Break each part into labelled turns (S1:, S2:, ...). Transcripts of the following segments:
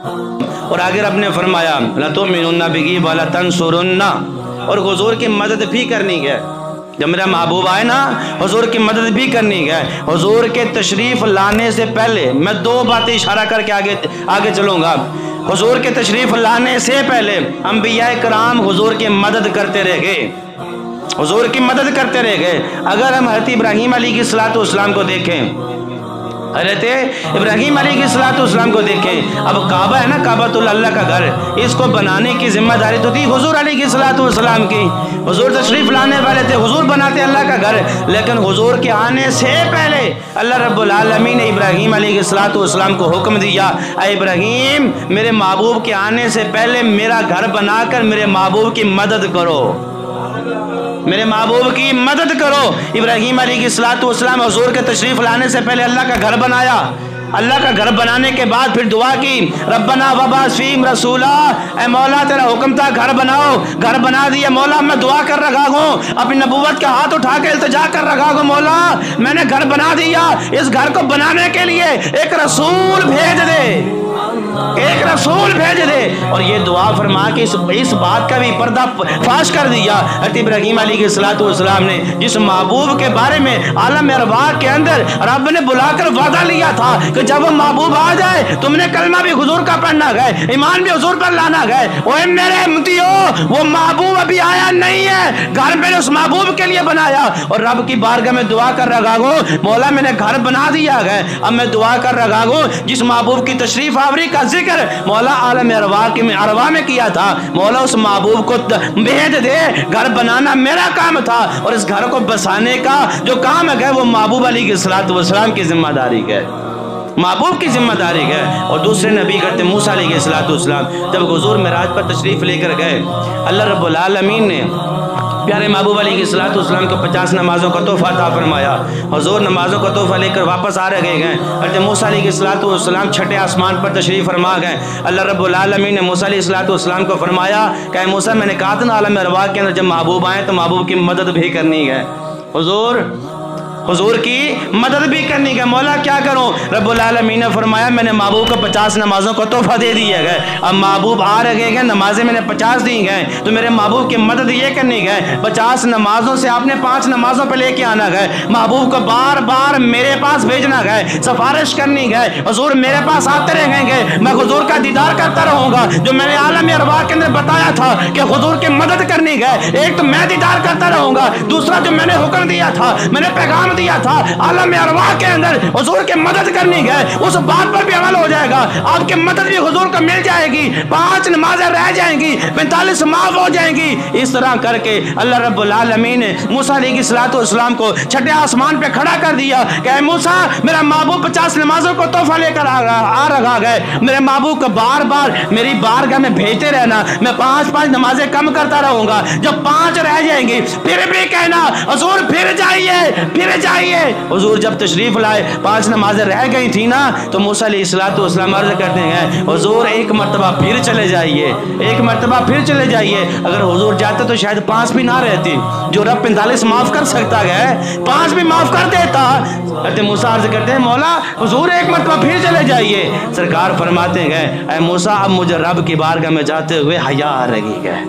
S1: اور آگے رب نے فرمایا لَتُؤْمِنُنَّ بِهِ وَلَتَنْصُرُنَّ، اور حضور کی مدد بھی کرنی ہے۔ جب میرا محبوب آئے نا حضور کی مدد بھی کرنی ہے۔ حضور کے تشریف لانے سے پہلے میں دو باتیں اشارہ کر کے آگے چلوں گا۔ حضور کے تشریف لانے سے پہلے انبیاء کرام حضور کی مدد کرتے رہ گئے، حضور کی مدد کرتے رہ گئے۔ اگر ہم حضرت ابراہیم علیہ السلام کو دیکھیں، حضرت ابراہیم علیہ السلام کو دیکھیں، اب کعبہ ہے نا، کعبۃ اللہ کا گھر، اس کو بنانے کی ذمہ داری تو تھی حضور علیہ السلام کی۔ حضور تشریف لانے والے تھے، حضور بناتے اللہ کا گھر، لیکن حضور کے آنے سے پہلے اللہ رب العالمین نے ابراہیم علیہ السلام کو حکم دیا، اے ابراہیم میرے محبوب کے آنے سے پہلے میرا گھر بنا کر میرے محبوب کی مدد کرو، میرے محبوب کی مدد کرو۔ ابراہیم علیہ السلام حضور کے تشریف لانے سے پہلے اللہ کا گھر بنایا۔ اللہ کا گھر بنانے کے بعد پھر دعا کی، ربنا وبعث فیہم رسولا، اے مولا تیرا حکم تھا گھر بناؤ، گھر بنا دیا مولا، میں دعا کر رکھا ہوں، اپنی نبوت کا ہاتھ اٹھا کے التجا کر رکھا ہوں، مولا میں نے گھر بنا دیا، اس گھر کو بنانے کے لیے ایک رسول بھیج دے، ایک رسول بھیج دے۔ اور یہ دعا فرما کے اس بات کا بھی پردہ فاش کر دیا۔ حضرت ابراہیم علیہ السلام نے جس محبوب کے بارے میں عالم ارواح کے اندر رب نے بلا کر وعدہ لیا تھا کہ جب وہ محبوب آ جائے تم نے کلمہ بھی حضور کا پڑھنا گئے، ایمان بھی حضور پر لانا گئے۔ اوے میرے امتیو، وہ محبوب ابھی آیا نہیں ہے، گھر میں نے اس محبوب کے لیے بنایا، اور رب کی بارگاہ میں دعا کر رکھا ہوں، مولا میں نے گھر بنا دیا ہے، اب میں دعا کر رکھا ہوں جس محبوب کی تشریف آوری کا ذکر مولا عالم ارواح میں کیا تھا، مولا اس محبوب کو بھیج دے، گھر بنانا میرا کام تھا، اور اس گھر کو بسانے کا جو کام ہے وہ محبوب علیہ السلام کی ذمہ داری ہے، محبوب کی ذمہ داری ہے۔ اور دوسرے نبی کرتے موسیٰ علیہ السلام جب حضور معراج پر تشریف لے کر گئے، اللہ رب العالمین نے پیارے محبوب علیہ السلام کو 50 نمازوں کا تحفہ عطا فرمایا۔ حضور نمازوں کا تحفہ لے کر واپس آ رہے گئے، حضرت موسیٰ علیہ السلام چھٹے آسمان پر تشریف فرما گئے۔ اللہ رب العالمین نے موسیٰ علیہ السلام کو فرمایا کہ اے موسیٰ میں نے کہا تھا نا عالم ارواح کے اندر جب محبوب آئے تو محبوب کی مدد بھی کرنی ہے، حضور کی مدد بھی کرنی ہے، مولا کیا کروں؟ رب العالمین نے فرمایا میں نے محبوب کو 50 نمازوں کو تحفہ دے دیا ہے، اب محبوب آ رہے گئے، نمازیں میں نے 50 دی گئے، تو میرے محبوب کی مدد یہ کرنی ہے 50 نمازوں سے آپ نے 5 نمازوں پہ لے کے آنا ہے، محبوب کو بار بار میرے پاس بھیجنا ہے، سفارش کرنی ہے، حضور میرے پاس آتے رہیں گے، میں حضور کا دیدار کرتا رہوں گا، جو میں نے عالم ارواح کے اندر بتایا تھا کہ حضور کی مدد کرنی ہے، ایک تو میں دیدار کرتا رہوں گا، دوسرا جو میں نے حکم دیا تھا، میں نے پیغام دیا تھا عالم ارواح کے اندر حضور کی مدد کرنی ہے، اس بات پر بھی عمل ہو جائے گا، آپ کی مدد بھی حضور کو مل جائے گی، 5 نمازیں رہ جائیں گی، 45 معاف ہو جائیں گی۔ اس طرح کر کے اللہ رب العالمین نے موسیٰ علیہ السلام کو چھٹے آسمان پہ کھڑا کر دیا کہ اے موسیٰ میرا محبوب 50 نمازوں کو تحفہ لے کر آ رہا ہے، میرے محبوب کو بار بار میری بارگاہ میں بھیجتے رہنا، میں 5 نمازیں کم کرتا رہوں گا، جب 5 رہ جائیں گی پھر بھی کہنا حضور پھر جائیے۔ حضور جب تشریف لائے 5 نمازیں رہ گئی تھی نا، تو موسیٰ علیہ السلام عرض کرتے ہیں حضور ایک مرتبہ پھر چلے جائیے، ایک مرتبہ پھر چلے جائیے۔ اگر حضور جاتے تو شاید 5 بھی نہ رہتی، جو رب 45 معاف کر سکتا ہے 5 بھی معاف کر دیتا۔ حضرت موسیٰ عرض کرتے ہیں مولا حضور ایک مرتبہ پھر چلے جائیے۔ سرکار فرماتے ہیں اے موسیٰ اب مجھے رب کی بارگاہ میں جاتے ہوئے حیا آ رہی ہے،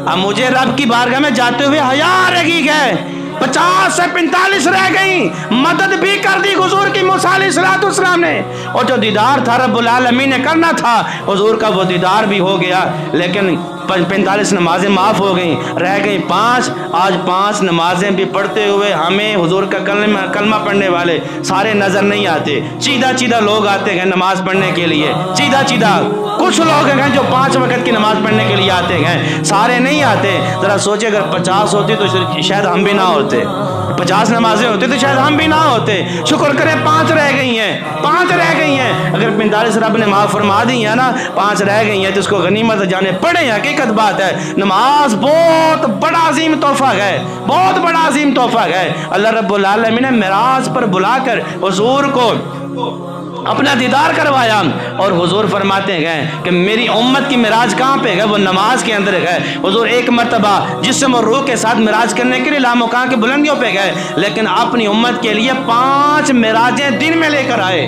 S1: اب مجھے رب کی بارگاہ میں جاتے ہوئے حیا آ رہی ہے۔ 50 سے 45 رہ گئی، مدد بھی کر دی حضور کی موسیٰ علیہ السلام نے، اور جو دیدار تھا رب العالمین نے کرنا تھا حضور کا وہ دیدار بھی ہو گیا، لیکن 45 نمازیں معاف ہو گئیں، رہ گئی 5۔ آج 5 نمازیں بھی پڑھتے ہوئے ہمیں حضور کا کلمہ پڑھنے والے سارے نظر نہیں آتے، چیدہ لوگ آتے ہیں نماز پڑھنے کے لیے، چیدہ کچھ لوگ ہیں جو 5 وقت کی نماز پڑھنے کے لیے آتے ہیں، سارے نہیں آتے۔ ذرا سوچے اگر 50 ہوتی تو شاید ہم بھی نہ ہوتے، 50 نمازیں ہوتی تو شاید ہم بھی نہ ہوتے۔ شکر کریں 5 رہ گئی ہیں، 5 رہ گئی ہیں، اگر 45 رب نے معاف فرما دی ہے نا، 5 رہ گئی ہیں تو اس کو غنیمت جانے پڑھیں۔ حقیقت بات ہے نماز بہت بڑا عظیم تحفہ ہے، بہت بڑا عظیم تحفہ ہے۔ اللہ رب العالمین نے معراج پر بلا کر حضور کو اپنا دیدار کروایا، اور حضور فرماتے ہیں کہ میری امت کی معراج کہاں پہ ہے؟ وہ نماز کے اندر ہے۔ حضور ایک مرتبہ جسم اور روح کے ساتھ معراج کرنے کے لیے لامکان کی بلندیوں پہ گئے، لیکن اپنی امت کے لیے 5 معراجیں دن میں لے کر آئے،